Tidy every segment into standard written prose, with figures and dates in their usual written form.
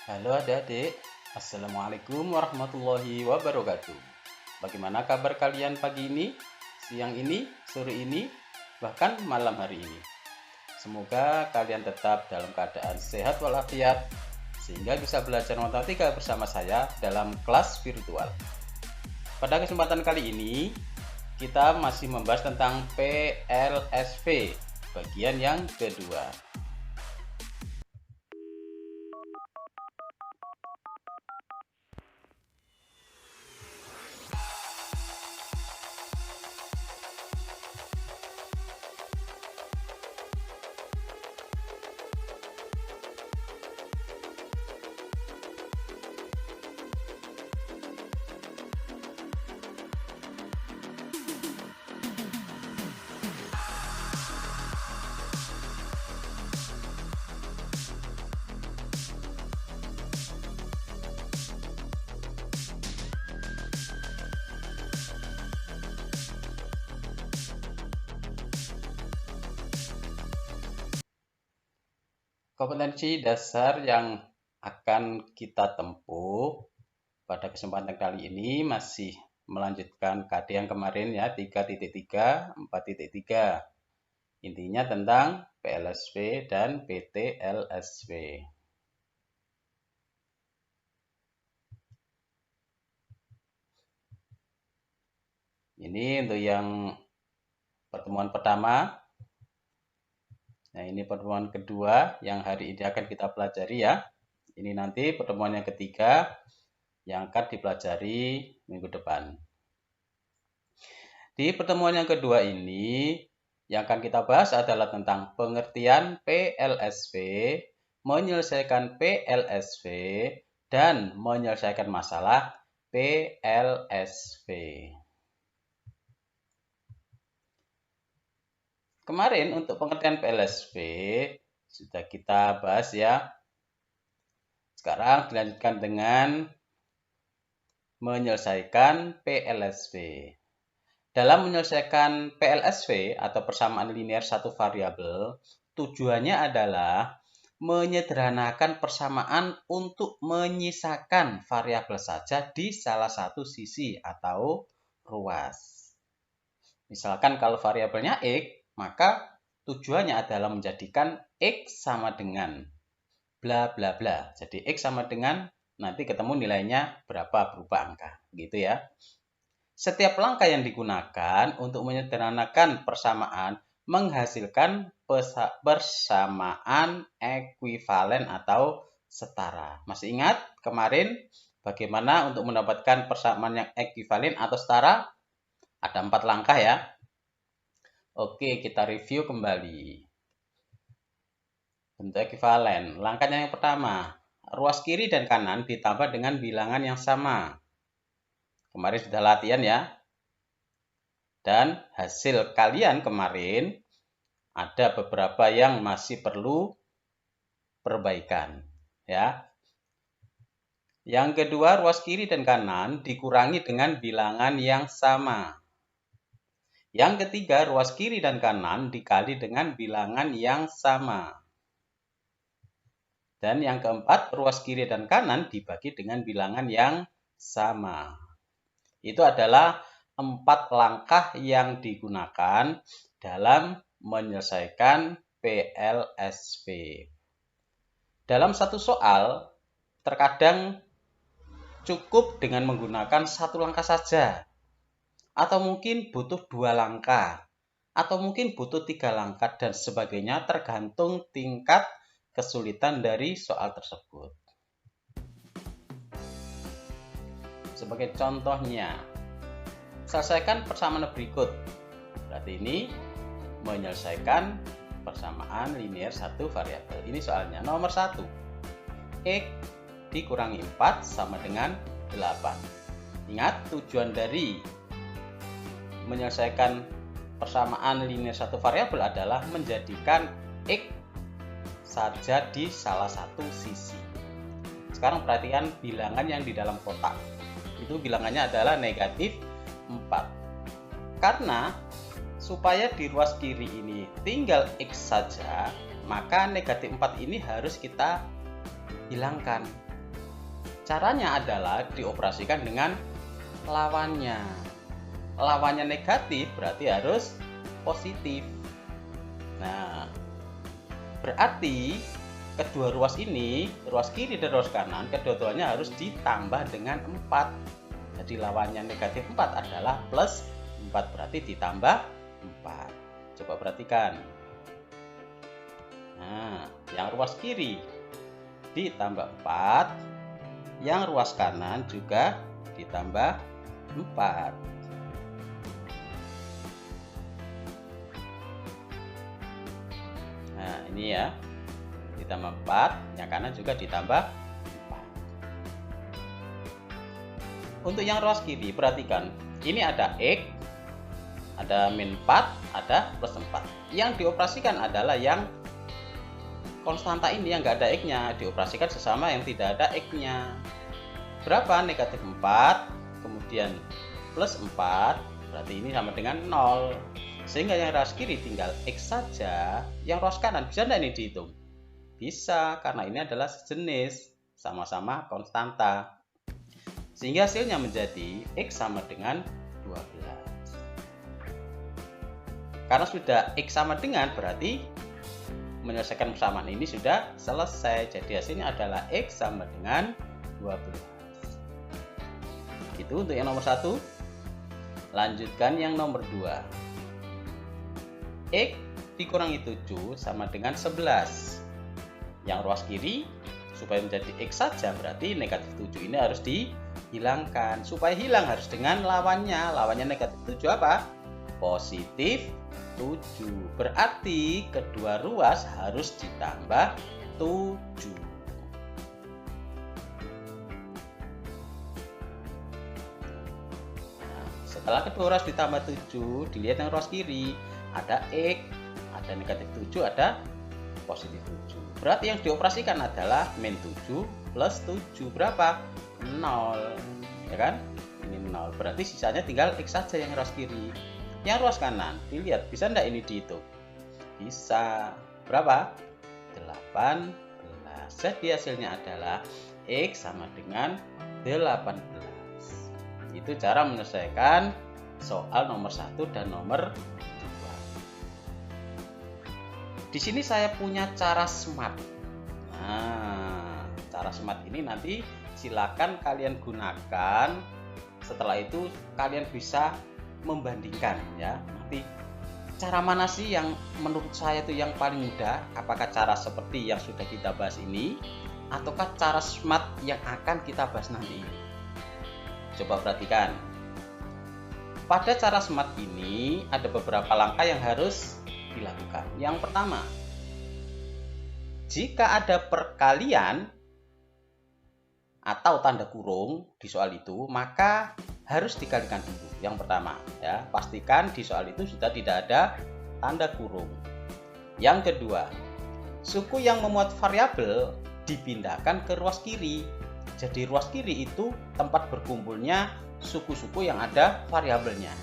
Halo adik-adik, Assalamualaikum warahmatullahi wabarakatuh. Bagaimana kabar kalian pagi ini, siang ini, sore ini, bahkan malam hari ini? Semoga kalian tetap dalam keadaan sehat walafiat, sehingga bisa belajar matematika bersama saya dalam kelas virtual. Pada kesempatan kali ini, kita masih membahas tentang PLSV, bagian yang kedua. Kompetensi dasar yang akan kita tempuh pada kesempatan kali ini masih melanjutkan KD yang kemarin ya, 3.3, 4.3. Intinya tentang PLSV dan PTLSV. Ini untuk yang pertemuan pertama. Nah, ini pertemuan kedua yang hari ini akan kita pelajari ya. Ini nanti pertemuan yang ketiga yang akan dipelajari minggu depan. Di pertemuan yang kedua ini, yang akan kita bahas adalah tentang pengertian PLSV, menyelesaikan PLSV, dan menyelesaikan masalah PLSV. Kemarin untuk pengertian PLSV sudah kita bahas ya. Sekarang dilanjutkan dengan menyelesaikan PLSV. Dalam menyelesaikan PLSV atau persamaan linear satu variabel, tujuannya adalah menyederhanakan persamaan untuk menyisakan variabel saja di salah satu sisi atau ruas. Misalkan kalau variabelnya X, maka tujuannya adalah menjadikan X sama dengan bla bla bla. Jadi X sama dengan nanti ketemu nilainya berapa berupa angka, gitu ya. Setiap langkah yang digunakan untuk menyederhanakan persamaan menghasilkan persamaan ekuivalen atau setara. Masih ingat kemarin bagaimana untuk mendapatkan persamaan yang ekuivalen atau setara? Ada 4 langkah ya. Oke, kita review kembali. Bentuk ekuivalen. Langkahnya yang pertama, ruas kiri dan kanan ditambah dengan bilangan yang sama. Kemarin sudah latihan ya. Dan hasil kalian kemarin ada beberapa yang masih perlu perbaikan ya. Yang kedua, ruas kiri dan kanan dikurangi dengan bilangan yang sama. Yang ketiga, ruas kiri dan kanan dikali dengan bilangan yang sama. Dan yang keempat, ruas kiri dan kanan dibagi dengan bilangan yang sama. Itu adalah 4 langkah yang digunakan dalam menyelesaikan PLSV. Dalam satu soal, terkadang cukup dengan menggunakan 1 langkah saja. Atau mungkin butuh 2 langkah. Atau mungkin butuh 3 langkah dan sebagainya tergantung tingkat kesulitan dari soal tersebut. Sebagai contohnya, selesaikan persamaan berikut. Berarti ini menyelesaikan persamaan linear satu variabel. Ini soalnya nomor 1. X dikurangi 4 sama dengan 8. Ingat tujuan dari menyelesaikan persamaan linear satu variabel adalah menjadikan X saja di salah satu sisi. Sekarang perhatikan bilangan yang di dalam kotak. Itu bilangannya adalah negatif 4. Karena supaya di ruas kiri ini tinggal X saja, maka negatif 4 ini harus kita hilangkan. Caranya adalah dioperasikan dengan lawannya. Lawannya negatif berarti harus positif. Nah, berarti kedua ruas ini, ruas kiri dan ruas kanan, kedua-duanya harus ditambah dengan 4. Jadi lawannya negatif 4 adalah plus 4, berarti ditambah 4. Coba perhatikan. Nah, yang ruas kiri ditambah 4, yang ruas kanan juga ditambah 4. Nah, ini ya, ditambah 4, yang kanan juga ditambah 4. Untuk yang ruas kiri, perhatikan, ini ada X, ada min 4, ada plus 4. Yang dioperasikan adalah yang konstanta ini yang nggak ada X-nya, dioperasikan sesama yang tidak ada X-nya. Berapa? Negatif 4, kemudian plus 4, berarti ini sama dengan 0. Sehingga yang ruas kiri tinggal X saja, yang ruas kanan bisa tidak ini dihitung? Bisa, karena ini adalah sejenis, sama-sama konstanta. Sehingga hasilnya menjadi X sama dengan 12. Karena sudah X sama dengan, berarti menyelesaikan persamaan ini sudah selesai. Jadi hasilnya adalah X sama dengan 12. Itu untuk yang nomor 1. Lanjutkan yang nomor 2. X dikurangi 7 sama dengan 11. Yang ruas kiri, supaya menjadi X saja, berarti negatif 7 ini harus dihilangkan. Supaya hilang harus dengan lawannya. Lawannya negatif 7 apa? Positif 7. Berarti kedua ruas harus ditambah 7. Nah, setelah kedua ruas ditambah 7, dilihat yang ruas kiri. Ada X, ada negatif 7, ada positif 7. Berarti yang dioperasikan adalah min 7 plus 7. Berapa? 0. Ya kan? Ini 0. Berarti sisanya tinggal X saja yang ruas kiri. Yang ruas kanan, dilihat bisa enggak ini dihitung? Bisa. Berapa? 18. Jadi hasilnya adalah X sama dengan 18. Itu cara menyelesaikan soal nomor 1 dan nomor 2. Di sini saya punya cara smart. Nah, cara smart ini nanti silakan kalian gunakan. Setelah itu kalian bisa membandingkan ya. Nanti cara mana sih yang menurut saya itu yang paling mudah? Apakah cara seperti yang sudah kita bahas ini, ataukah cara smart yang akan kita bahas nanti? Coba perhatikan. Pada cara smart ini ada beberapa langkah yang harus dilakukan. Yang pertama, jika ada perkalian atau tanda kurung di soal itu, maka harus dikalikan dulu. Yang pertama ya, pastikan di soal itu sudah tidak ada tanda kurung. Yang kedua, suku yang memuat variabel dipindahkan ke ruas kiri. Jadi ruas kiri itu tempat berkumpulnya suku-suku yang ada variabelnya.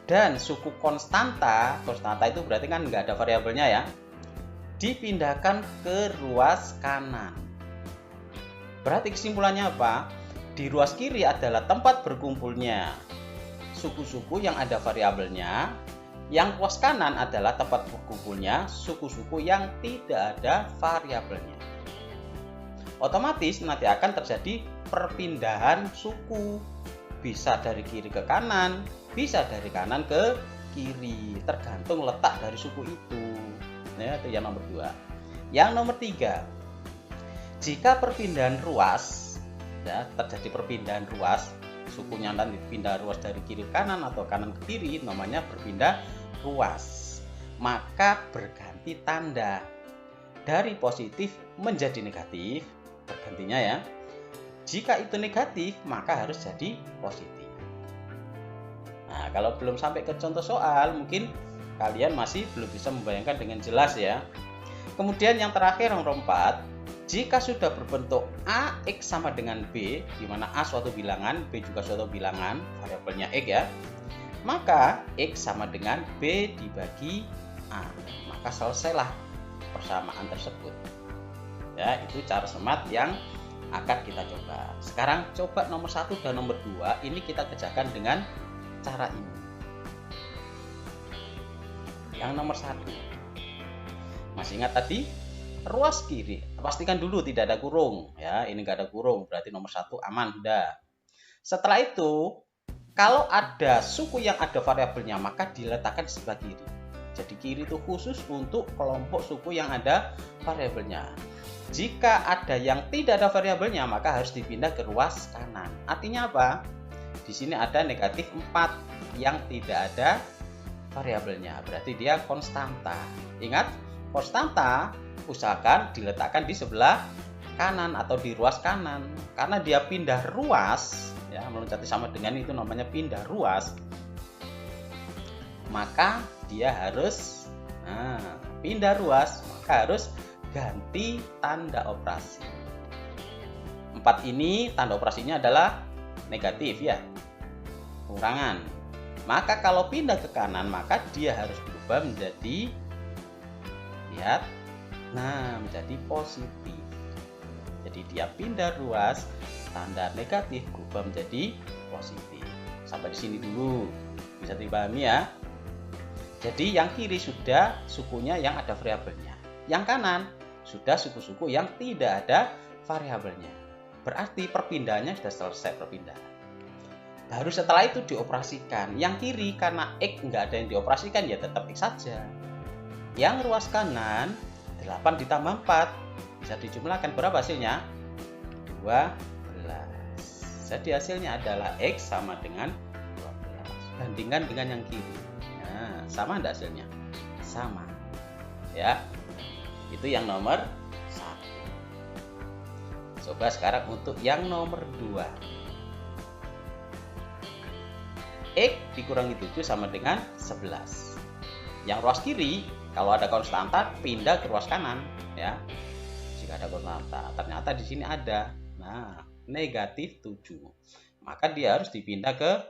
Dan suku konstanta itu berarti kan nggak ada variabelnya ya, dipindahkan ke ruas kanan. Berarti kesimpulannya apa? Di ruas kiri adalah tempat berkumpulnya suku-suku yang ada variabelnya. Yang ruas kanan adalah tempat berkumpulnya suku-suku yang tidak ada variabelnya. Otomatis nanti akan terjadi perpindahan suku. Bisa dari kiri ke kanan, bisa dari kanan ke kiri, tergantung letak dari suku itu. Nah, itu yang nomor 2. Yang nomor 3, jika perpindahan ruas ya, terjadi perpindahan ruas, sukunya nanti pindah ruas dari kiri ke kanan atau kanan ke kiri, namanya berpindah ruas. Maka berganti tanda dari positif menjadi negatif, bergantinya ya. Jika itu negatif, maka harus jadi positif. Nah, kalau belum sampai ke contoh soal, mungkin kalian masih belum bisa membayangkan dengan jelas ya. Kemudian yang terakhir nomor 4, jika sudah berbentuk A, X sama dengan B, di mana A suatu bilangan, B juga suatu bilangan, variabelnya X ya, maka X sama dengan B dibagi A. Maka selesailah persamaan tersebut. Ya, itu cara smart yang akan kita coba. Sekarang coba nomor 1 dan nomor 2 ini kita kerjakan dengan cara ini. Yang nomor 1, masih ingat tadi ruas kiri, pastikan dulu tidak ada kurung ya. Ini nggak ada kurung, berarti nomor 1 aman udah. Setelah itu, kalau ada suku yang ada variabelnya maka diletakkan di sebelah kiri. Jadi kiri itu khusus untuk kelompok suku yang ada variabelnya. Jika ada yang tidak ada variabelnya maka harus dipindah ke ruas kanan. Artinya apa? Di sini ada negatif 4 yang tidak ada variabelnya. Berarti dia konstanta. Ingat, konstanta usahakan diletakkan di sebelah kanan atau di ruas kanan. Karena dia pindah ruas, ya, meloncati sama dengan itu namanya pindah ruas. Maka dia harus pindah ruas, maka harus ganti tanda operasi. 4 ini tanda operasinya adalah negatif ya, kurangan. Maka kalau pindah ke kanan maka dia harus berubah menjadi, lihat, menjadi positif. Jadi dia pindah ruas, tanda negatif berubah menjadi positif. Sampai di sini dulu bisa dipahami ya. Jadi yang kiri sudah sukunya yang ada variabelnya. Yang kanan sudah suku-suku yang tidak ada variabelnya. Berarti perpindahannya sudah selesai perpindahan. Baru setelah itu dioperasikan. Yang kiri karena X nggak ada yang dioperasikan ya tetap X saja. Yang ruas kanan 8 ditambah 4 bisa dijumlahkan, berapa hasilnya? 12. Jadi hasilnya adalah X sama dengan 12. Bandingkan dengan yang kiri. Sama enggak hasilnya? Sama. Ya. Itu yang nomor 1. Coba sekarang untuk yang nomor 2. X dikurangi 7 sama dengan 11. Yang ruas kiri, kalau ada konstanta pindah ke ruas kanan, ya. Jika ada konstanta, ternyata di sini ada. Negatif 7. Maka dia harus dipindah ke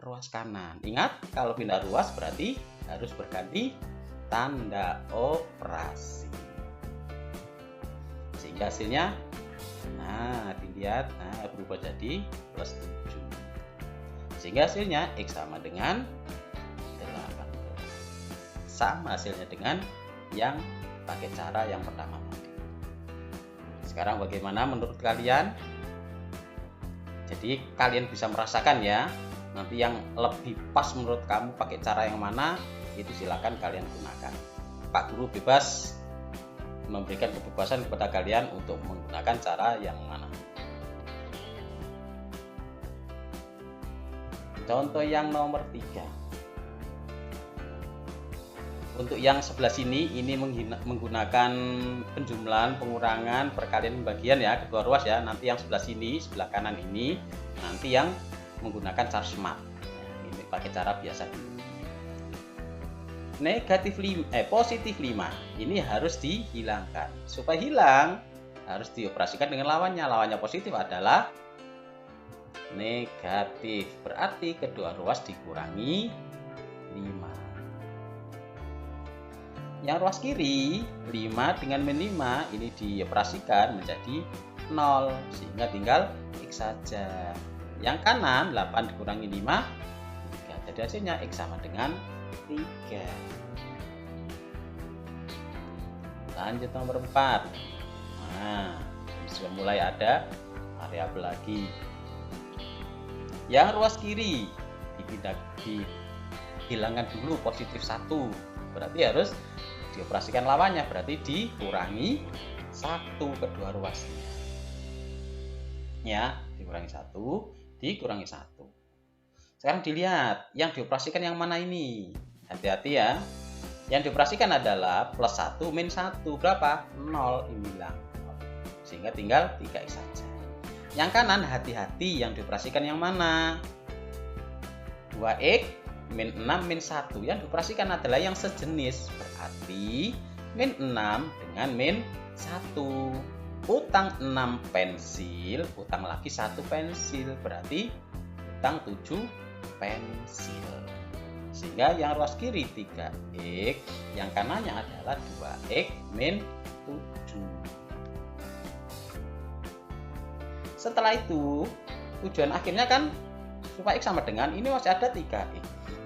ruas kanan. Ingat, kalau pindah ruas berarti harus berganti tanda operasi. Sehingga hasilnya dilihat berubah jadi plus 7. Sehingga hasilnya X sama dengan 18. Sama hasilnya dengan yang pakai cara yang pertama. Sekarang bagaimana menurut kalian? Jadi kalian bisa merasakan ya. Nanti yang lebih pas menurut kamu pakai cara yang mana, itu silakan kalian gunakan. Pak Guru bebas memberikan kebebasan kepada kalian untuk menggunakan cara yang mana. Contoh yang nomor 3. Untuk yang sebelah sini ini menggunakan penjumlahan, pengurangan, perkalian, pembagian ya, kedua ruas ya. Nanti yang sebelah sini, sebelah kanan ini nanti yang menggunakan cara smart. Ini pakai cara biasa dulu. Positif 5 ini harus dihilangkan. Supaya hilang harus dioperasikan dengan lawannya. Lawannya positif adalah negatif. Berarti kedua ruas dikurangi 5. Yang ruas kiri 5 dengan min 5 ini dioperasikan menjadi 0 sehingga tinggal X saja. Yang kanan 8 dikurangi 5 3. Jadi hasilnya X sama dengan 3. Lanjut nomor 4. Sudah mulai ada variabel lagi. Yang ruas kiri dihilangkan dulu positif 1. Berarti harus dioperasikan lawannya, berarti dikurangi 1 kedua ruasnya. Ya, dikurangi 1, dikurangi 1. Sekarang dilihat yang dioperasikan yang mana ini. Hati-hati ya. Yang dioperasikan adalah plus 1 min 1. Berapa? 0 ini hilang. Sehingga tinggal 3X saja. Yang kanan hati-hati yang dioperasikan yang mana? 2X min 6 min 1. Yang dioperasikan adalah yang sejenis. Berarti min 6 dengan min 1. Utang 6 pensil, utang lagi 1 pensil. Berarti utang 7 pensil. Sehingga yang ruas kiri 3X, yang kanannya adalah 2X min 7. Setelah itu, tujuan akhirnya kan supaya X sama dengan ini masih ada 3X.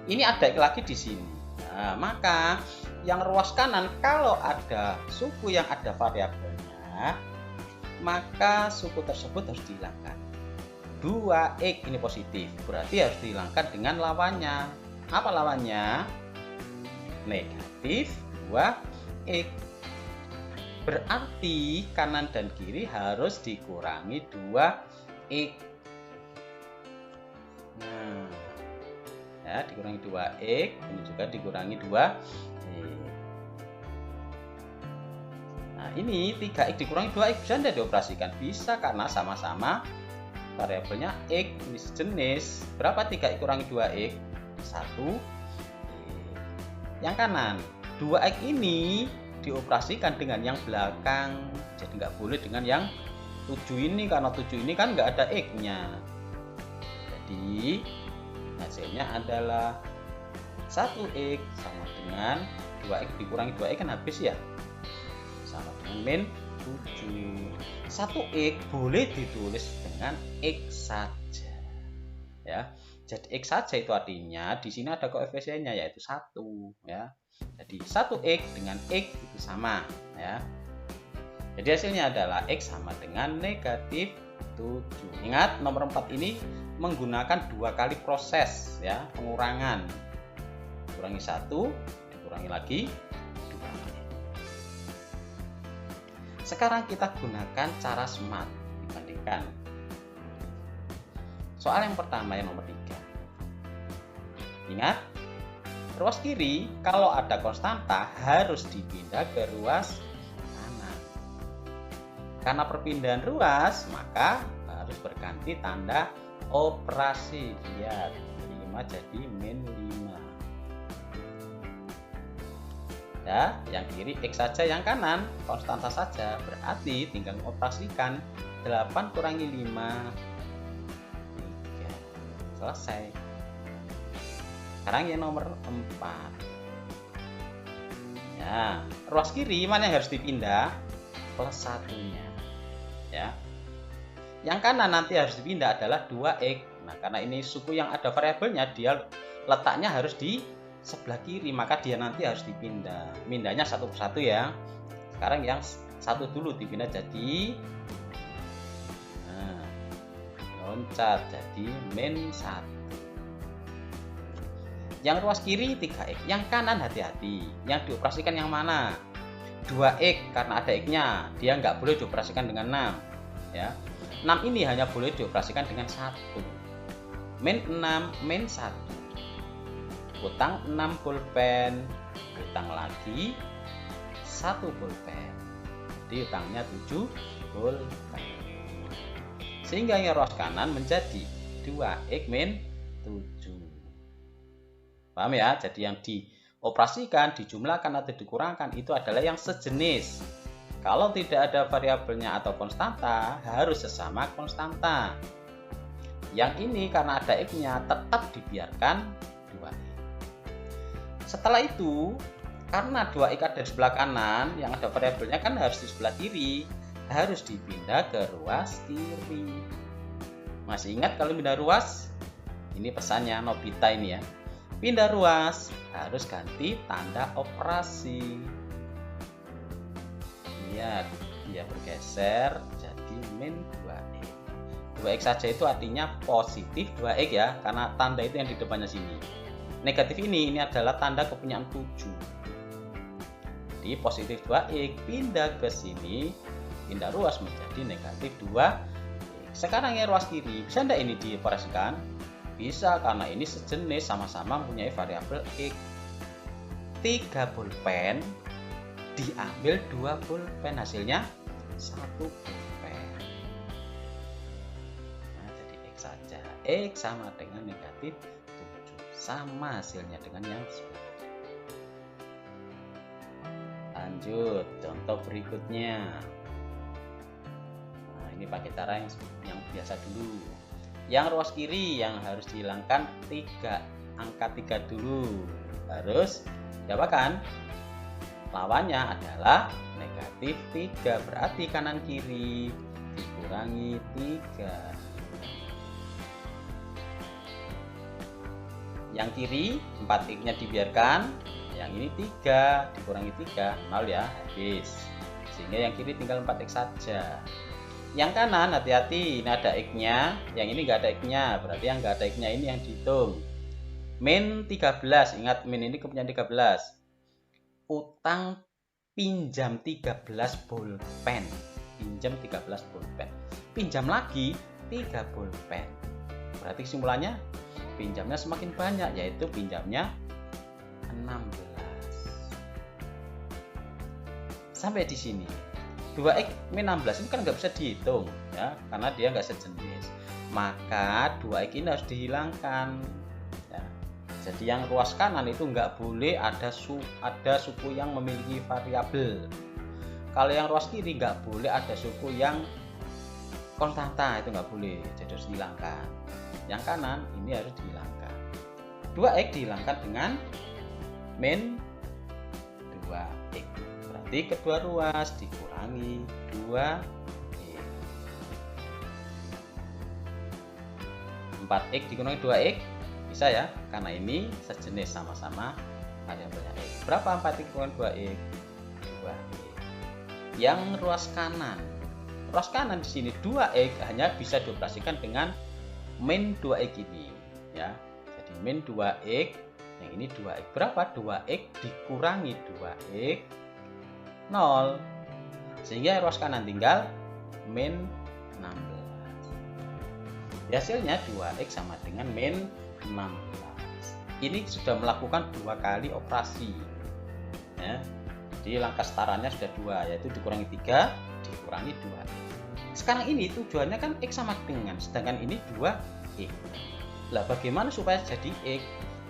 Ini ada X lagi di sini. Nah, maka yang ruas kanan kalau ada suku yang ada variabelnya, maka suku tersebut harus dihilangkan. 2X ini positif, berarti harus dihilangkan dengan lawannya. Apa lawannya? Negatif 2X. Berarti kanan dan kiri harus dikurangi 2X. Nah, ya, dikurangi 2X, ini juga dikurangi 2X. Nah, ini 3X dikurangi 2X bisa tidak dioperasikan? Bisa, karena sama-sama variabelnya X, ini sejenis. Berapa 3X kurangi 2X? 1. Yang kanan, 2X ini dioperasikan dengan yang belakang, jadi nggak boleh dengan yang 7 ini, karena 7 ini kan nggak ada X-nya. Jadi hasilnya adalah 1X sama dengan 2X dikurangi 2X kan habis ya, sama dengan min 7. 1X boleh ditulis dengan X saja ya. Jadi X saja itu artinya di sini ada koefisiennya yaitu 1 ya. Jadi 1X dengan X itu sama ya. Jadi hasilnya adalah X sama dengan negatif 7. Ingat nomor 4 ini menggunakan 2 kali proses ya, pengurangan. Kurangi 1, dikurangi lagi 2. Sekarang kita gunakan cara SMART dibandingkan. Soal yang pertama yang nomor 3. Ingat, ruas kiri kalau ada konstanta harus dipindah ke ruas kanan. Karena perpindahan ruas, maka harus berganti tanda operasi. Lihat, 5 jadi min 5. Ya, yang kiri X saja, yang kanan konstanta saja. Berarti tinggal mengoperasikan 8 kurangi 5, 3. Selesai. Sekarang yang nomor 4. Ya, ruas kiri mana yang harus dipindah? Plus 1-nya. Ya. Yang kanan nanti harus dipindah adalah 2X. Nah, karena ini suku yang ada variabelnya, dia letaknya harus di sebelah kiri, maka dia nanti harus dipindah. Pindahnya satu persatu ya. Sekarang yang satu dulu dipindah jadi loncat jadi min 1. Yang ruas kiri 3X, yang kanan hati-hati. Yang dioperasikan yang mana? 2X karena ada X-nya, dia nggak boleh dioperasikan dengan 6 ya. 6 ini hanya boleh dioperasikan dengan 1. Min 6, min 1. Utang 6 pulpen, utang lagi 1 pulpen. Jadi utangnya 7 pulpen. Sehingga yang ruas kanan menjadi 2X min 7. Paham ya? Jadi yang dioperasikan, dijumlahkan atau dikurangkan itu adalah yang sejenis. Kalau tidak ada variabelnya atau konstanta, harus sesama konstanta. Yang ini karena ada X-nya tetap dibiarkan 2X. Setelah itu, karena 2X ada di sebelah kanan, yang ada variabelnya kan harus di sebelah kiri, harus dipindah ke ruas kiri. Masih ingat kalau pindah ruas? Ini pesannya Nobita ini ya. Pindah ruas harus ganti tanda operasi. Lihat, dia bergeser jadi min 2X. 2X saja itu artinya positif 2X ya, karena tanda itu yang di depannya sini. Negatif ini adalah tanda kepunyaan 7. Jadi positif 2X pindah ke sini, pindah ruas menjadi negatif 2X. Sekarang yang ruas kiri, bisa enggak ini dioperasikan? Bisa, karena ini sejenis, sama-sama mempunyai variabel X. 3 pulpen diambil 2 pulpen, hasilnya 1 pulpen. Nah, jadi X saja. X sama dengan negatif 7. Sama hasilnya dengan yang sebelah. Lanjut, contoh berikutnya. Nah, ini pakai cara yang biasa dulu. Yang ruas kiri yang harus dihilangkan 3, angka 3 dulu. Harus diapakan? Lawannya adalah negatif 3, berarti kanan kiri dikurangi 3. Yang kiri 4x-nya dibiarkan, yang ini 3 dikurangi 3, 0 ya, habis. Sehingga yang kiri tinggal 4x saja. Yang kanan hati-hati, ini ada x-nya, yang ini nggak ada x-nya, berarti yang nggak ada x-nya ini yang dihitung. Min 13, ingat min ini kepunyaan 13. Utang pinjam 13 bolpen, pinjam 13 bolpen, pinjam lagi 3 bolpen. Berarti kesimpulannya pinjamnya semakin banyak, yaitu pinjamnya 16. Sampai di sini 2x min 16 ini kan nggak bisa dihitung ya, karena dia nggak sejenis. Maka 2x ini harus dihilangkan ya. Jadi yang ruas kanan itu nggak boleh ada suku yang memiliki variabel. Kalau yang ruas kiri nggak boleh ada suku yang konstanta, itu nggak boleh, jadi harus dihilangkan. Yang kanan ini harus dihilangkan. 2x dihilangkan dengan min 2x. Berarti kedua ruas dikurangi 2x. 4x dikurangi 2x bisa ya, karena ini sejenis sama-sama variabelnya x. Berapa 4x dikurangi 2x? 2x. Yang ruas kanan. Ruas kanan di sini 2x hanya bisa dioperasikan dengan min 2x ini ya. Jadi min 2x, yang ini 2x. Berapa? 2x dikurangi 2x 0. Sehingga ruas kanan tinggal min 16. Hasilnya 2x sama dengan min 16. Ini sudah melakukan 2 kali operasi ya. Jadi langkah setaranya sudah 2, yaitu dikurangi 3 dikurangi 2. Sekarang ini tujuannya kan x sama dengan, sedangkan ini 2x. Lah bagaimana supaya jadi x?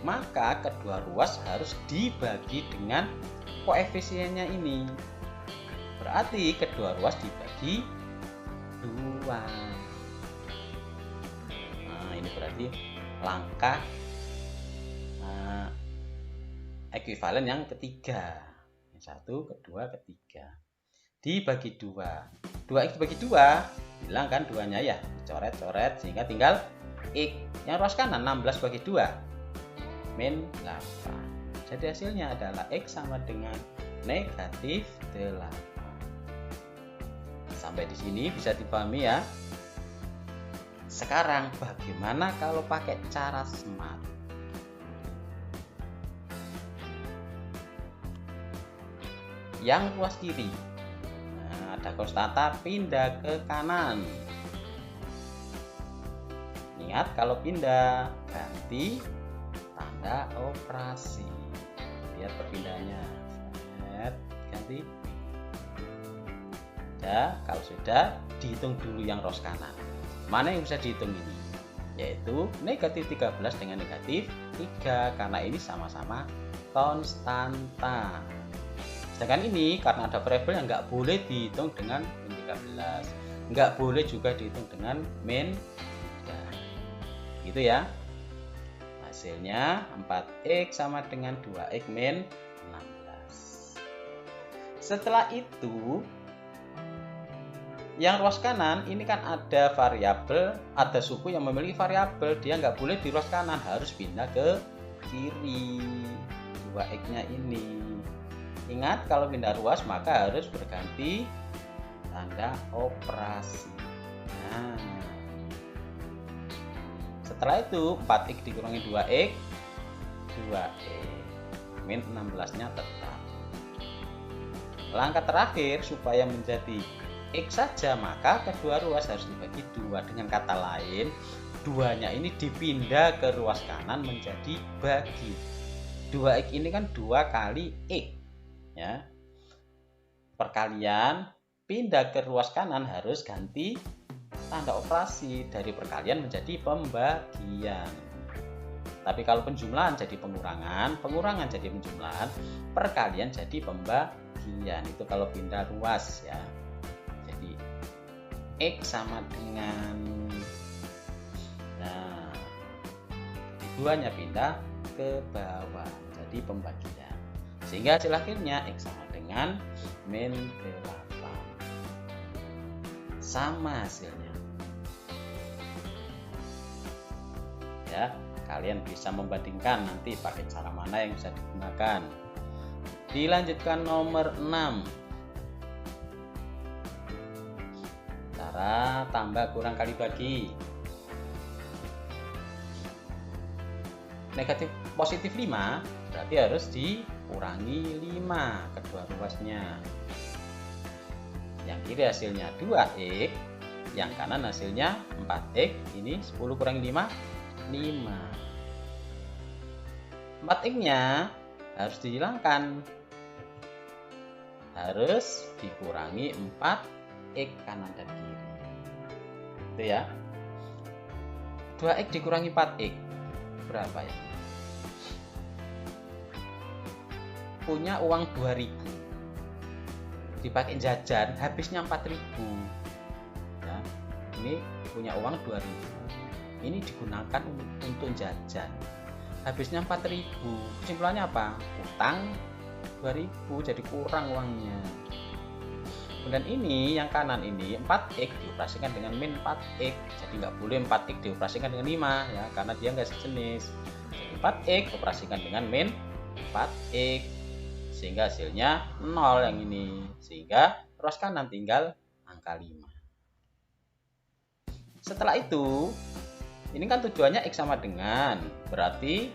Maka kedua ruas harus dibagi dengan koefisiennya ini. Berarti kedua ruas dibagi 2. Nah, ini berarti langkah ekuivalen yang ketiga. Yang 1, kedua, ketiga. Dibagi 2. 2x dibagi 2, bilang kan 2-nya ya, coret-coret sehingga tinggal x. Yang ruas kanan 16 bagi 2 min 8. Jadi hasilnya adalah x sama dengan negatif 8. Sampai di sini bisa dipahami ya. Sekarang bagaimana kalau pakai cara smart? Yang ruas kiri, nah, ada konstanta, pindah ke kanan. Ingat kalau pindah ganti tanda operasi. Lihat perpindahannya. Ganti. Ya, kalau sudah dihitung dulu yang ruas kanan. Mana yang bisa dihitung ini? Yaitu negatif 13 dengan negatif 3, karena ini sama-sama konstanta. Sedangkan ini karena ada variabel yang nggak boleh dihitung dengan min 13, nggak boleh juga dihitung dengan min 3. Gitu ya. Hasilnya 4x sama dengan 2x min 16. Setelah itu yang ruas kanan ini kan ada variabel, ada suku yang memiliki variabel, dia nggak boleh di ruas kanan, harus pindah ke kiri 2x-nya ini. Ingat kalau pindah ruas maka harus berganti tanda operasi. Nah, setelah itu 4x dikurangi 2x 2x min 16-nya tetap. Langkah terakhir supaya menjadi x saja, maka kedua ruas harus dibagi 2. Dengan kata lain, 2-nya ini dipindah ke ruas kanan menjadi bagi. 2x ini kan 2 kali x ya. Perkalian pindah ke ruas kanan harus ganti tanda operasi, dari perkalian menjadi pembagian. Tapi kalau penjumlahan jadi pengurangan, pengurangan jadi penjumlahan, perkalian jadi pembagian. Itu kalau pindah ruas ya. X sama dengan, nah, duanya pindah ke bawah jadi pembagian, sehingga hasil akhirnya X sama dengan min 8. sama hasilnya. Ya, kalian bisa membandingkan nanti pakai cara mana yang bisa digunakan. Dilanjutkan nomor 6. Cara tambah kurang kali bagi. Negatif positif 5 berarti harus dikurangi 5 kedua ruasnya. Yang kiri hasilnya 2x, yang kanan hasilnya 4x. Ini 10 kurangi 5, 5. 4x nya harus dihilangkan, harus dikurangi 4x kanan dan kiri, itu ya. 2x dikurangi 4x berapa ya? Punya uang 2000, dipakai jajan habisnya 4000 ya. Ini punya uang 2000, ini digunakan untuk jajan, habisnya 4000. Kesimpulannya apa? Utang 2000, jadi kurang uangnya. Kemudian ini yang kanan ini 4x dioperasikan dengan min 4x, jadi nggak boleh 4x dioperasikan dengan 5 ya, karena dia nggak sejenis. Jadi 4x operasikan dengan min 4x, sehingga hasilnya 0 yang ini, sehingga ruas kanan tinggal angka 5. Setelah itu, ini kan tujuannya X sama dengan, berarti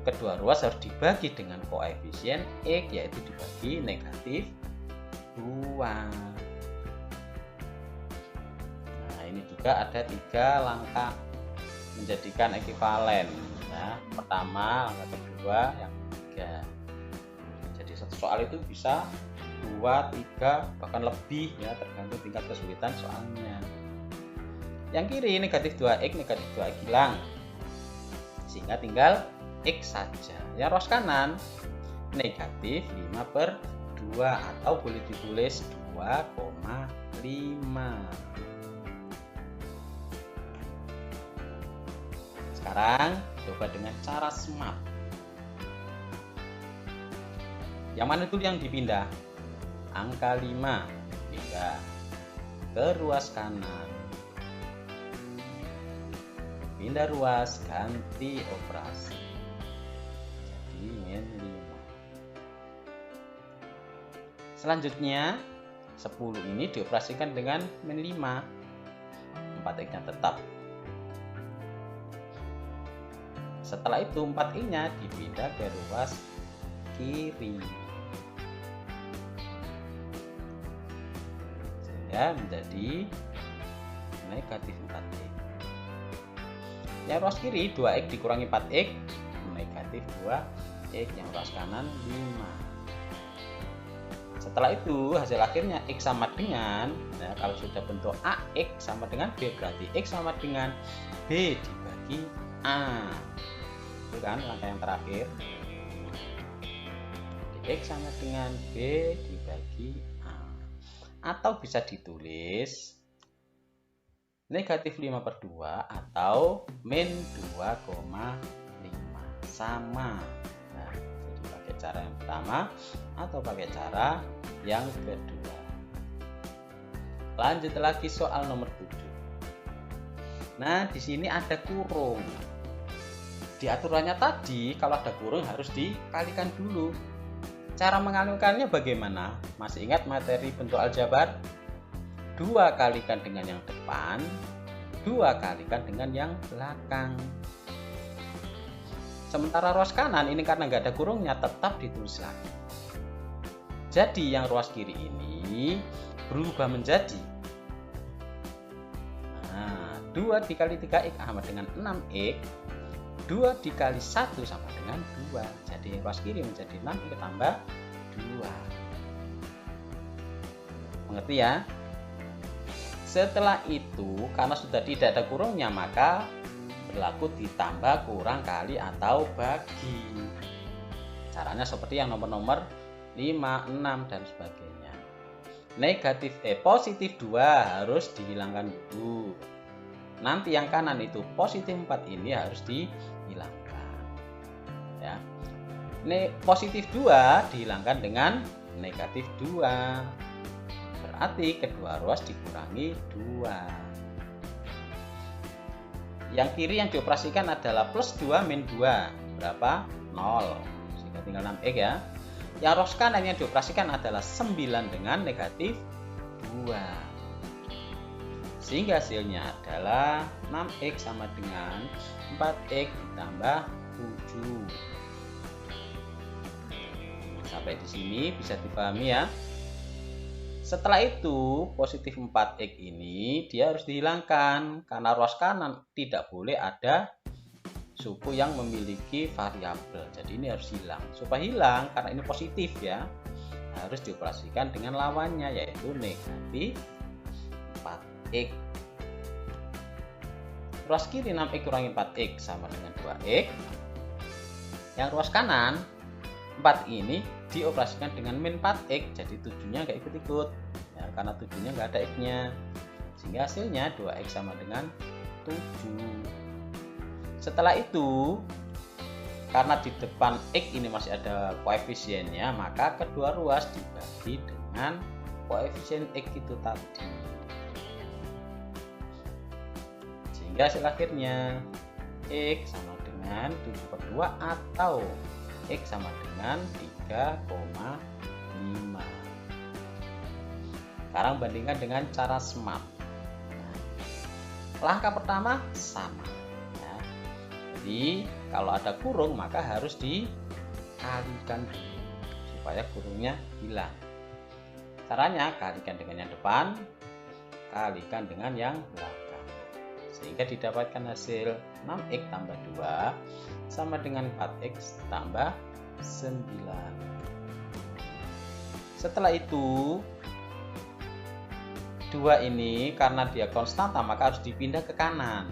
kedua ruas harus dibagi dengan koefisien X, yaitu dibagi negatif 2. Nah, ini juga ada 3 langkah menjadikan ekivalen ya. Pertama, langkah kedua, yang ketiga. Jadi satu soal itu bisa 2, 3, bahkan lebih ya, tergantung tingkat kesulitan soalnya. Yang kiri negatif 2x, negatif 2x hilang, sehingga tinggal X saja. Yang ruas kanan negatif 5/2, atau boleh ditulis 2,5. Sekarang coba dengan cara smart. Yang mana itu yang dipindah? Angka 5 pindah ke ruas kanan. Pindah ruas, ganti operasi. Jadi min 5. Selanjutnya 10 ini dioperasikan dengan min 5. 4x nya tetap. Setelah itu 4x nya dipindah ke ruas kiri, sehingga menjadi negatif 4x. Yang ruas kiri 2x dikurangi 4x, negatif 2x. Yang ruas kanan 5. Setelah itu hasil akhirnya X sama dengan, nah, kalau sudah bentuk AX sama dengan B, berarti X sama dengan B dibagi A. Itu kan langkah yang terakhir. X sama dengan B dibagi A. Atau bisa ditulis negatif 5/2 atau min 2,5, sama. Nah, jadi pakai cara yang pertama atau pakai cara yang kedua. Lanjut lagi soal nomor 7. Nah, di sini ada kurung. Di aturannya tadi kalau ada kurung harus dikalikan dulu. Cara mengalikannya bagaimana? Masih ingat materi bentuk aljabar? 2 kalikan dengan yang depan, 2 kalikan dengan yang belakang. Sementara ruas kanan ini karena nggak ada kurungnya tetap ditulis lagi. Jadi yang ruas kiri ini berubah menjadi 2 dikali 3x sama dengan 6x, 2 dikali 1 sama dengan 2. Jadi ruas kiri menjadi 6x tambah 2. Mengerti ya? Setelah itu, karena sudah tidak ada kurungnya, maka berlaku ditambah kurang kali atau bagi. Caranya seperti yang nomor-nomor 5, 6, dan sebagainya. Positif 2 harus dihilangkan dulu. Nanti yang kanan itu positif 4 ini harus dihilangkan. Ya. Positif 2 dihilangkan dengan negatif 2. Berarti kedua ruas dikurangi 2. Yang kiri yang dioperasikan adalah plus 2 min 2. Berapa? 0. Sehingga tinggal 6x ya. Yang ruas kanan yang dioperasikan adalah 9 dengan negatif 2. Sehingga hasilnya adalah 6x sama dengan 4x ditambah 7. Sampai di sini bisa dipahami ya. Setelah itu, positif 4x ini dia harus dihilangkan karena ruas kanan tidak boleh ada suku yang memiliki variabel. Jadi ini harus hilang. Supaya hilang karena ini positif ya, harus dioperasikan dengan lawannya yaitu negatif 4x. Ruas kiri 6x kurangi 4x sama dengan 2x. Yang ruas kanan 4 ini dioperasikan dengan min 4x, jadi 7-nya nggak ikut-ikut ya, karena 7-nya nggak ada x-nya, sehingga hasilnya 2x sama dengan 7. Setelah itu, karena di depan x ini masih ada koefisiennya, maka kedua ruas dibagi dengan koefisien x itu tadi, sehingga hasil akhirnya x sama dengan 7/2 atau x sama dengan 3,5. Sekarang bandingkan dengan cara SMAP. Langkah pertama sama ya. Jadi kalau ada kurung maka harus dikalikan dulu supaya kurungnya hilang. Caranya kalikan dengan yang depan, kalikan dengan yang belakang, sehingga didapatkan hasil 6x tambah 2 sama dengan 4x tambah 9. Setelah itu 2 ini karena dia konstanta maka harus dipindah ke kanan.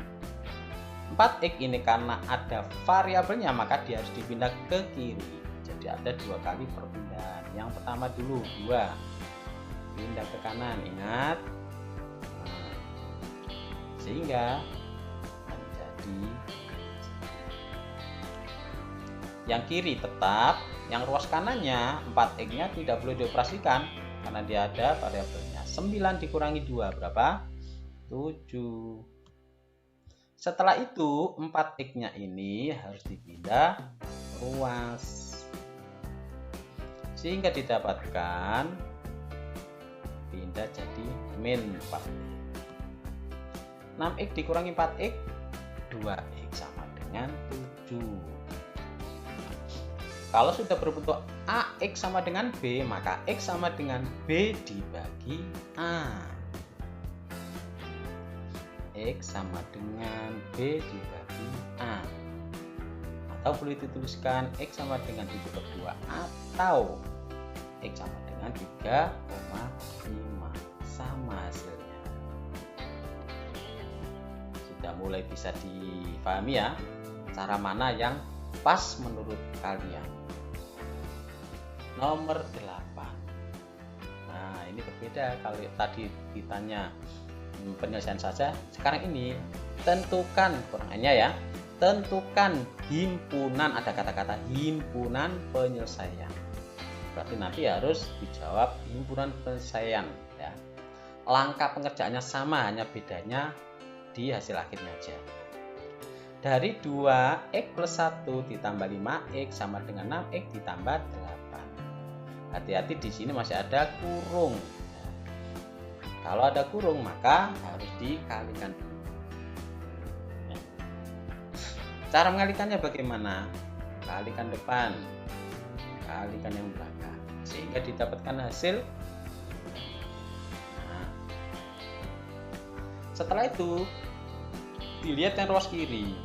4x ini karena ada variabelnya maka dia harus dipindah ke kiri. Jadi ada 2 kali perpindahan. Yang pertama dulu 2 pindah ke kanan, ingat. Sehingga menjadi yang kiri tetap, yang ruas kanannya 4x-nya tidak boleh dioperasikan karena dia ada variabelnya. 9 dikurangi 2 berapa? 7. Setelah itu 4x-nya ini harus dipindah ruas, sehingga didapatkan pindah jadi min 4x. 6x dikurangi 4x 2x sama dengan 7. Kalau sudah berbentuk AX sama dengan B, maka X sama dengan B dibagi A. X sama dengan B dibagi A. Atau boleh dituliskan X sama dengan 7/2 atau X sama dengan 3,5. Sama hasilnya. Sudah mulai bisa dipahami ya, cara mana yang pas menurut kalian. Nomor 8. Nah, ini berbeda kalau tadi ditanya penyelesaian saja. Sekarang ini tentukan kurangannya ya. Tentukan himpunan, ada kata-kata himpunan penyelesaian. Berarti nanti harus dijawab himpunan penyelesaian ya. Langkah pengerjaannya sama, hanya bedanya di hasil akhirnya aja. Dari 2x plus 1 ditambah 5x sama dengan 6x ditambah 8. Hati-hati di sini masih ada kurung. Kalau ada kurung maka harus dikalikan. Cara mengalikannya bagaimana? Kalikan depan, kalikan yang belakang, sehingga didapatkan hasil. Nah, setelah itu dilihat yang ruas kiri.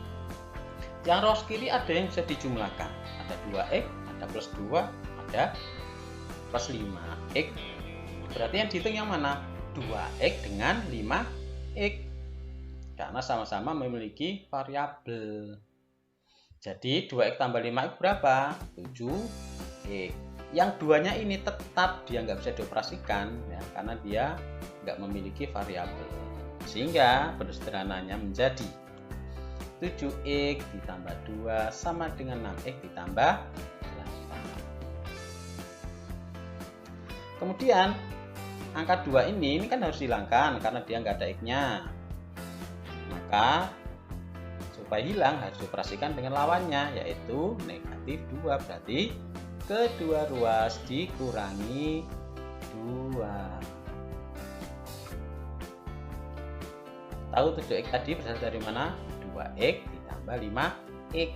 Yang ruas kiri ada yang bisa dijumlahkan. Ada 2x, ada plus 2, ada plus 5x. Berarti yang dihitung yang mana? 2x dengan 5x. Karena sama-sama memiliki variabel. Jadi 2x tambah 5x berapa? 7x. Yang duanya ini tetap dia nggak bisa dioperasikan ya, karena dia nggak memiliki variabel. Sehingga bentuk sederhananya menjadi 7x ditambah 2 sama dengan 6x ditambah 8. Kemudian angka 2 ini kan harus dihilangkan karena dia nggak ada X-nya. Maka supaya hilang harus dioperasikan dengan lawannya, yaitu negatif 2. Berarti kedua ruas dikurangi 2. Tahu 7X tadi berasal dari mana? 2X ditambah 5X.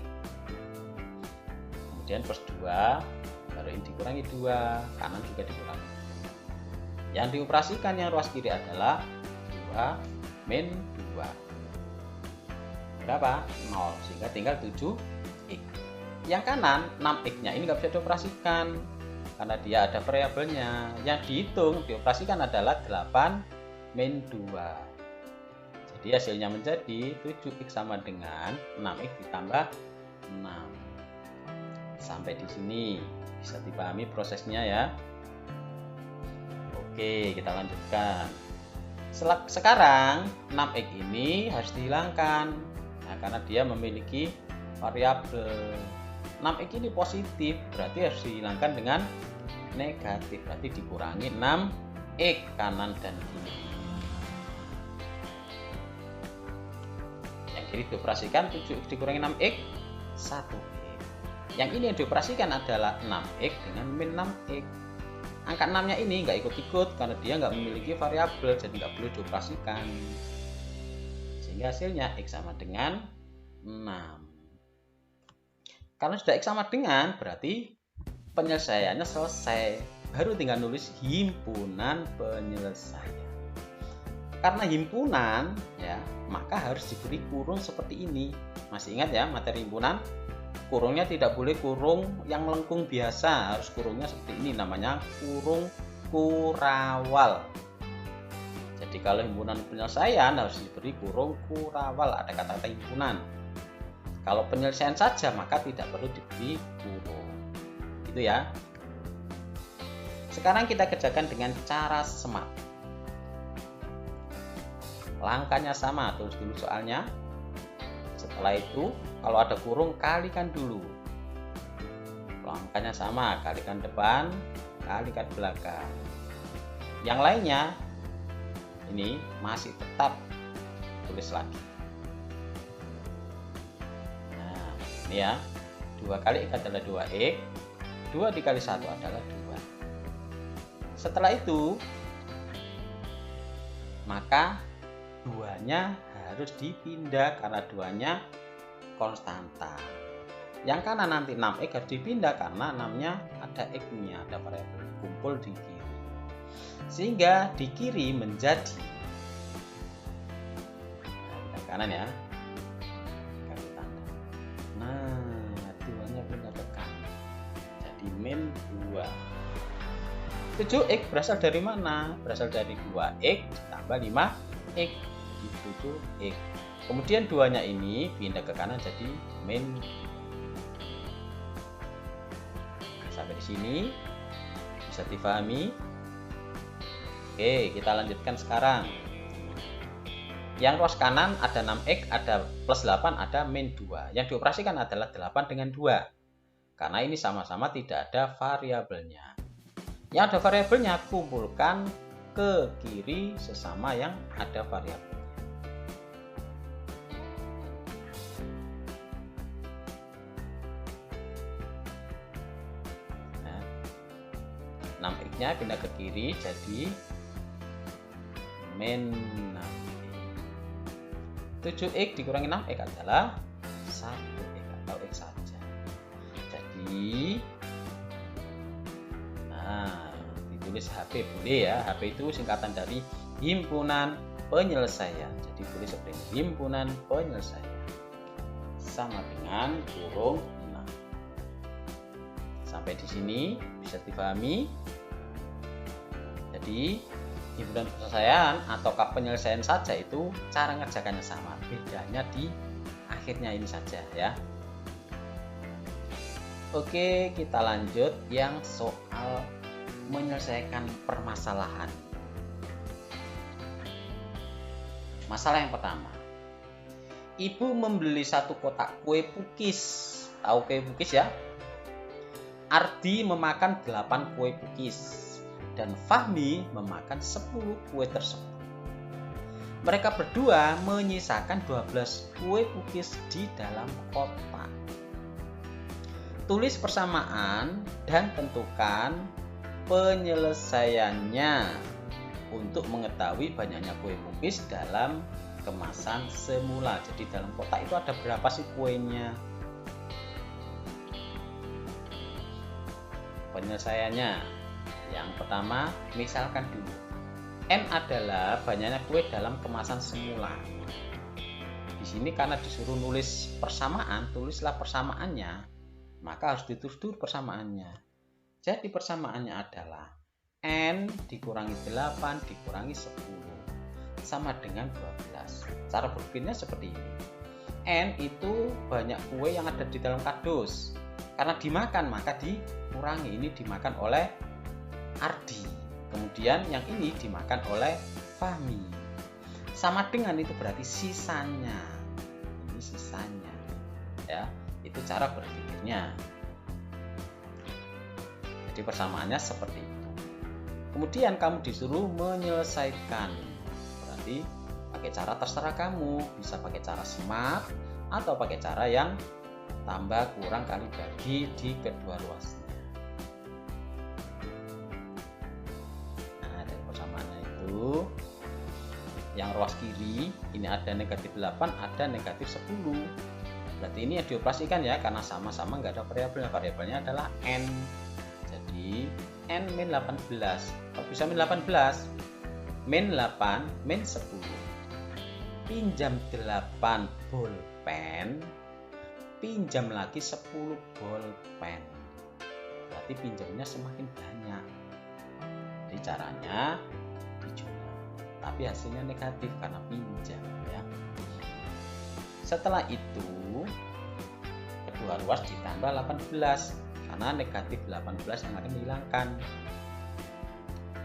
Kemudian plus 2, baru ini dikurangi 2, kanan juga dikurangi. Yang dioperasikan yang ruas kiri adalah 2 min 2. Berapa? 0, sehingga tinggal 7X. Yang kanan 6X-nya ini nggak bisa dioperasikan karena dia ada variabelnya. Yang dihitung dioperasikan adalah 8 min 2. Jadi hasilnya menjadi 7X sama dengan 6X ditambah 6. Sampai di sini bisa dipahami prosesnya ya. Oke, kita lanjutkan. Sekarang 6X ini harus dihilangkan. Nah, karena dia memiliki variabel. 6X ini positif, berarti harus dihilangkan dengan negatif. Berarti dikurangi 6X kanan dan kiri. Yang kiri dioperasikan 7X dikurangi 6X 1X. Yang ini yang dioperasikan adalah 6X dengan min 6X. Angka 6-nya ini nggak ikut-ikut karena dia nggak memiliki variabel, jadi nggak perlu dioperasikan. Sehingga hasilnya X sama dengan 6. Karena sudah X sama dengan, berarti penyelesaiannya selesai. Baru tinggal nulis himpunan penyelesaian. Karena himpunan, ya, maka harus diberi kurung seperti ini. Masih ingat ya materi himpunan? Kurungnya tidak boleh kurung yang melengkung biasa, harus kurungnya seperti ini, namanya kurung kurawal. Jadi kalau himpunan penyelesaian harus diberi kurung kurawal, ada kata-kata himpunan. Kalau penyelesaian saja maka tidak perlu diberi kurung. Gitu ya. Sekarang kita kerjakan dengan cara smart. Langkahnya sama, tulis dulu soalnya. Setelah itu, kalau ada kurung, kalikan dulu. Langkahnya sama, kalikan depan, kalikan belakang. Yang lainnya, ini masih tetap tulis lagi. Nah, ini ya, 2 kali X adalah 2X, 2 dikali 1 adalah 2. Setelah itu, maka 2-nya harus dipindah karena 2-nya konstanta. Yang kanan nanti 6X harus dipindah karena 6-nya ada X-nya, ada variabel kumpul di kiri. Sehingga di kiri menjadi, nah, kanan ya, kasih tanda. Nah, 2-nya pindah ke kanan, jadi min 2. 7X berasal dari mana? Berasal dari 2X ditambah 5X. 7X. Kemudian 2-nya ini pindah ke kanan jadi min. Sampai di sini bisa dipahami. Oke, kita lanjutkan sekarang. Yang ruas kanan ada 6X, ada plus 8, ada min 2. Yang dioperasikan adalah 8 dengan 2. Karena ini sama-sama tidak ada variabelnya. Yang ada variabelnya kumpulkan ke kiri sesama yang ada variabel. 6X-nya pindah ke kiri jadi min 6X. 7X dikurangi 6X adalah 1X atau X saja. Jadi ditulis HP boleh ya. HP itu singkatan dari himpunan penyelesaian. Jadi boleh seperti ini, himpunan penyelesaian sama dengan kurung 6. Sampai di sini bisa dipahami. Jadi himpunan penyelesaian ataukah penyelesaian saja itu cara ngerjakannya sama, bedanya di akhirnya ini saja ya. Oke, kita lanjut yang soal menyelesaikan permasalahan. Masalah yang pertama, ibu membeli 1 kotak kue pukis. Tahu kue pukis ya? Ardi memakan 8 kue pukis. dan Fahmi memakan 10 kue tersebut. Mereka berdua menyisakan 12 kue cookies di dalam kotak. Tulis persamaan dan tentukan penyelesaiannya untuk mengetahui banyaknya kue cookies dalam kemasan semula. Jadi dalam kotak itu ada berapa sih kuenya? Penyelesaiannya, yang pertama, misalkan dulu N adalah banyaknya kue dalam kemasan semula. Di sini karena disuruh nulis persamaan, tulislah persamaannya, maka harus ditulis dulu persamaannya. Jadi persamaannya adalah N dikurangi 8 dikurangi 10 sama dengan 12. Cara berpikirnya seperti ini. N itu banyak kue yang ada di dalam kardus. Karena dimakan maka dikurangi. Ini dimakan oleh Ardi. Kemudian yang ini dimakan oleh Fahmi. Sama dengan itu berarti sisanya. Ini sisanya. Ya, itu cara berpikirnya. Jadi persamaannya seperti itu. Kemudian kamu disuruh menyelesaikan. Berarti pakai cara terserah kamu. Bisa pakai cara SMAP atau pakai cara yang tambah kurang kali bagi di kedua ruasnya. Nah, dari persamaannya itu yang ruas kiri ini ada negatif 8, ada negatif 10. Berarti ini yang dioperasikan ya, karena sama-sama nggak ada variabelnya. Variabelnya adalah N. Jadi N min 18. Kalau bisa min 18, min 8, min 10. Pinjam 8 bolpen, pinjam lagi 10 bolpen. Berarti pinjamnya semakin banyak. Jadi caranya dijumlah, tapi hasilnya negatif karena pinjam ya. Setelah itu kedua ruas ditambah 18 karena negatif 18 yang akan dihilangkan.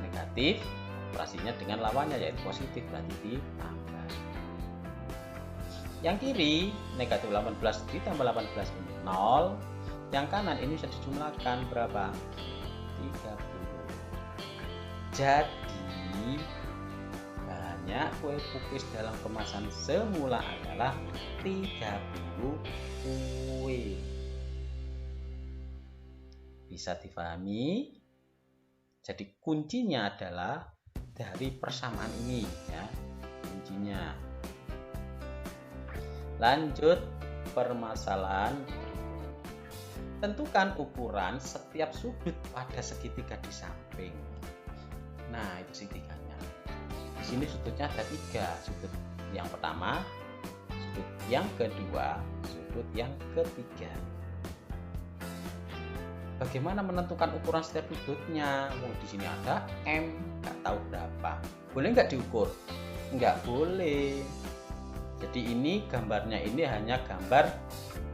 Negatif operasinya dengan lawannya yaitu positif, berarti ditambah. Yang kiri negatif 18 ditambah 18 ini 0. Yang kanan ini bisa dijumlahkan berapa? 30. Jadi banyak kue cookies dalam kemasan semula adalah 30 kue. Bisa difahami? Jadi kuncinya adalah dari persamaan ini ya. Kuncinya. Lanjut permasalahan. Tentukan ukuran setiap sudut pada segitiga di samping. Nah, itu segitiganya. Di sini sudutnya ada 3. Sudut yang pertama, sudut yang kedua, sudut yang ketiga. Bagaimana menentukan ukuran setiap sudutnya? Di sini ada M, nggak tahu berapa. Boleh nggak diukur? Nggak boleh. Jadi ini gambarnya ini hanya gambar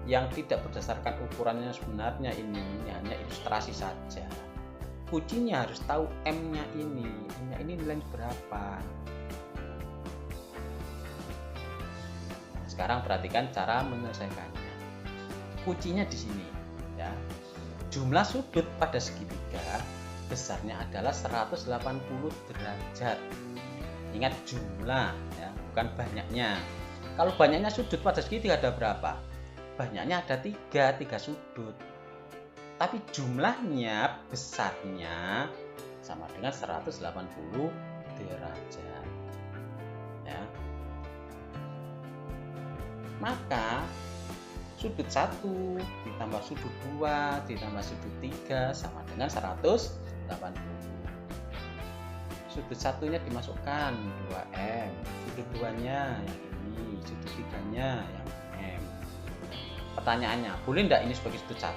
yang tidak berdasarkan ukurannya sebenarnya, ini hanya ilustrasi saja. Kuncinya harus tahu M-nya ini. M-nya ini nilai berapa. Sekarang perhatikan cara menyelesaikannya. Kuncinya di sini ya. Jumlah sudut pada segitiga besarnya adalah 180 derajat. Ingat jumlah ya, bukan banyaknya. Kalau banyaknya sudut pada segitiga ada berapa? Banyaknya ada 3 sudut. Tapi jumlahnya besarnya sama dengan 180 derajat. Ya. Maka sudut 1 ditambah sudut 2 ditambah sudut 3 sama dengan 180. Sudut satunya dimasukkan 2M, sudut 2-nya yang ini, sudut 3-nya yang M. Pertanyaannya, boleh enggak ini sebagai sudut 1?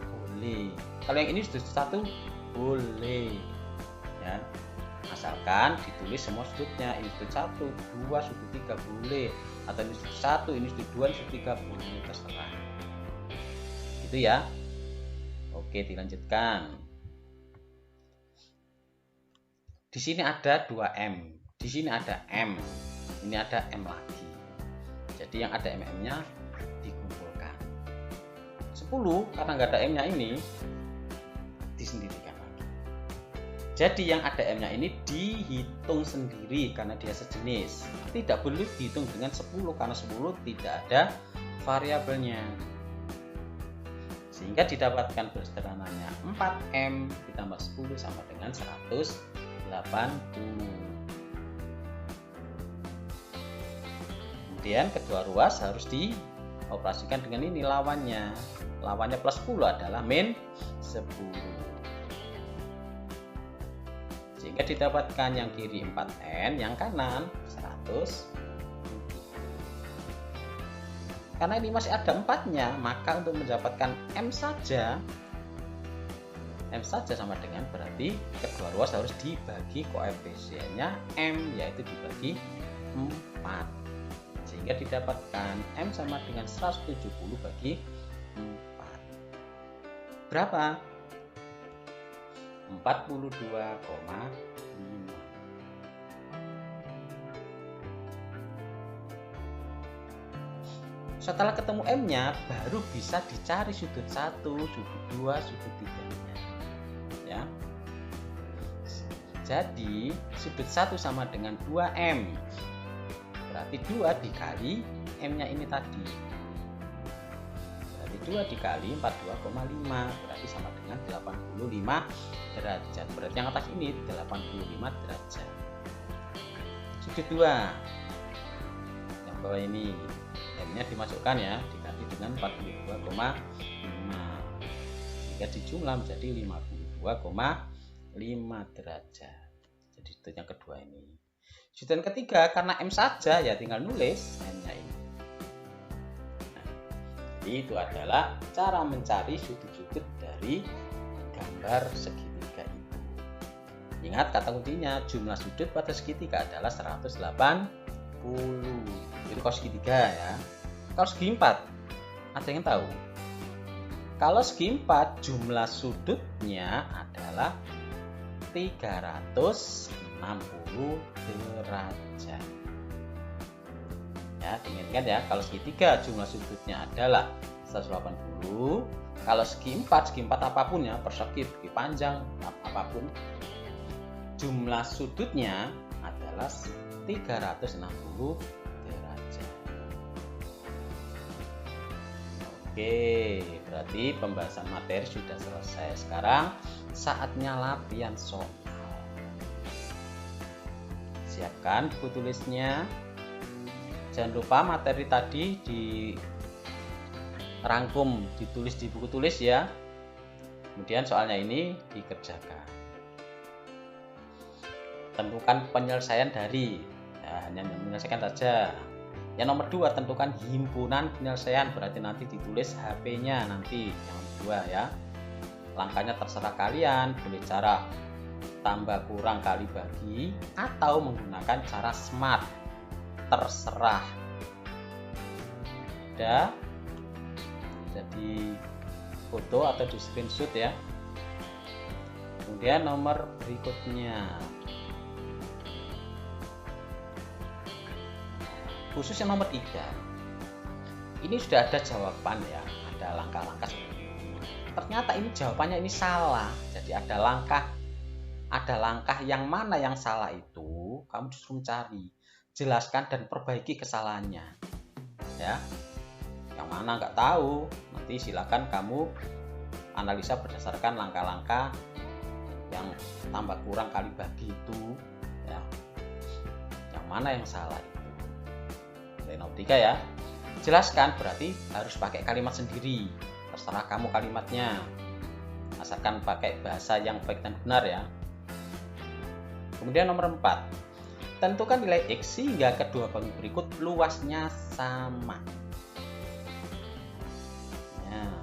Boleh. Kalau yang ini sudut 1, boleh. Ya. Asalkan ditulis semua sudutnya. Ini sudut 1, 2, sudut 3 boleh. Atau ini sudut 1, ini sudut 2, ini sudut 3 boleh, terserah. Gitu ya. Oke, dilanjutkan. Di sini ada 2M, di sini ada M, ini ada M lagi. Jadi yang ada MM-nya dikumpulkan. 10 karena nggak ada M-nya ini disendirikan lagi. Jadi yang ada M-nya ini dihitung sendiri karena dia sejenis. Tidak boleh dihitung dengan 10 karena 10 tidak ada variabelnya. Sehingga didapatkan bersederhananya 4M ditambah 10 sama dengan 180. Kemudian kedua ruas harus dioperasikan dengan ini lawannya. Lawannya plus 10 adalah min 10. Sehingga didapatkan yang kiri 4N, yang kanan 100. Karena ini masih ada 4-nya, maka untuk mendapatkan M saja sama dengan berarti kedua ruas harus dibagi koefisiennya M, yaitu dibagi 4. Sehingga didapatkan M sama dengan 170 bagi 4. Berapa? 42,5. Setelah ketemu M-nya, baru bisa dicari sudut 1, sudut 2, sudut 3-nya. Ya. Jadi, sudut 1 sama dengan 2M. Berarti 2 dikali M-nya ini tadi. Berarti 2 dikali 42,5. Berarti sama dengan 85 derajat. Berarti yang atas ini 85 derajat. Sudut 2. Yang bawah ini. M-nya dimasukkan ya, dikali dengan 42,5 sehingga dijumlah menjadi 52,5 derajat. Jadi itu yang kedua ini. Sudut yang ketiga, karena M saja ya tinggal nulis M-nya ini. Nah, jadi itu adalah cara mencari sudut-sudut dari gambar segitiga itu. Ingat kata kuncinya, jumlah sudut pada segitiga adalah 180. Itu kalau segitiga ya. Kalau segi 4, ada yang tahu? Kalau segi 4 jumlah sudutnya adalah 360 derajat. Ya, diingatkan ya, kalau segitiga jumlah sudutnya adalah 180. Kalau segi 4 apapun ya, persegi, segi panjang, apapun, jumlah sudutnya adalah 360 derajat. Oke, berarti pembahasan materi sudah selesai. Sekarang saatnya latihan soal. Siapkan buku tulisnya. Jangan lupa materi tadi dirangkum, ditulis di buku tulis ya. Kemudian soalnya ini dikerjakan. Tentukan penyelesaian dari, ya, hanya menyelesaikan saja. Yang nomor 2, tentukan himpunan penyelesaian, berarti nanti ditulis HP-nya nanti yang kedua ya. Langkahnya terserah kalian, boleh cara tambah kurang kali bagi atau menggunakan cara SMART, terserah. Ada jadi foto atau di screenshot ya. Kemudian nomor berikutnya, khusus yang nomor 3, ini sudah ada jawaban ya, ada langkah-langkah seperti ini. Ternyata ini jawabannya ini salah, jadi ada langkah yang mana yang salah itu kamu disuruh mencari, jelaskan dan perbaiki kesalahannya ya. Yang mana nggak tahu, nanti silakan kamu analisa berdasarkan langkah-langkah yang tambah kurang kali bagi itu ya. Yang mana yang salah itu. Nomor 3 ya, jelaskan berarti harus pakai kalimat sendiri, terserah kamu kalimatnya, asalkan pakai bahasa yang baik dan benar ya. Kemudian nomor 4, tentukan nilai X sehingga kedua bangun berikut luasnya sama. Nah,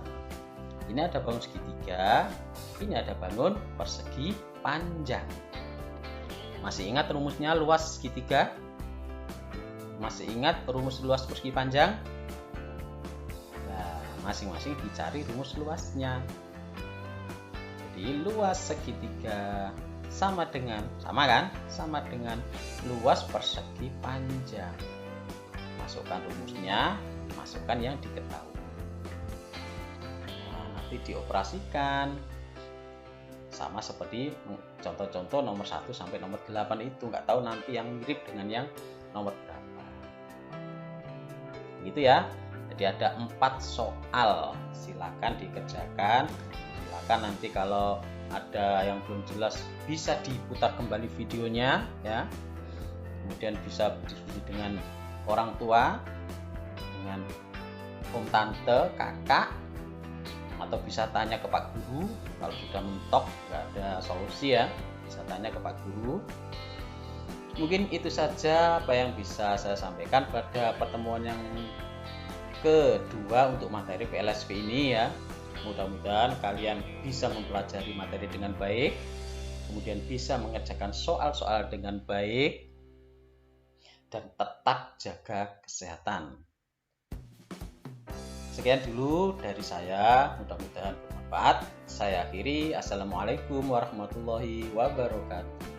ini ada bangun segitiga, ini ada bangun persegi panjang. Masih ingat rumusnya luas segitiga? Masih ingat rumus luas persegi panjang? Nah, masing-masing dicari rumus luasnya. Jadi luas segitiga sama dengan luas persegi panjang. Masukkan rumusnya, masukkan yang diketahui. Nah, nanti dioperasikan. sama seperti contoh-contoh nomor 1 sampai nomor 8 itu. Nggak tahu nanti yang mirip dengan yang nomor berapa. Gitu ya. Jadi ada 4 soal. Silakan dikerjakan. Silakan nanti kalau ada yang belum jelas bisa diputar kembali videonya ya. Kemudian bisa berdiskusi dengan orang tua, dengan om tante, kakak, atau bisa tanya ke Pak Guru. Kalau sudah mentok nggak ada solusi ya, bisa tanya ke Pak Guru. Mungkin itu saja apa yang bisa saya sampaikan pada pertemuan yang kedua untuk materi PLSV ini ya. Mudah-mudahan kalian bisa mempelajari materi dengan baik, kemudian bisa mengerjakan soal-soal dengan baik, dan tetap jaga kesehatan. Sekian dulu dari saya, mudah-mudahan bermanfaat. Saya akhiri. Assalamualaikum warahmatullahi wabarakatuh.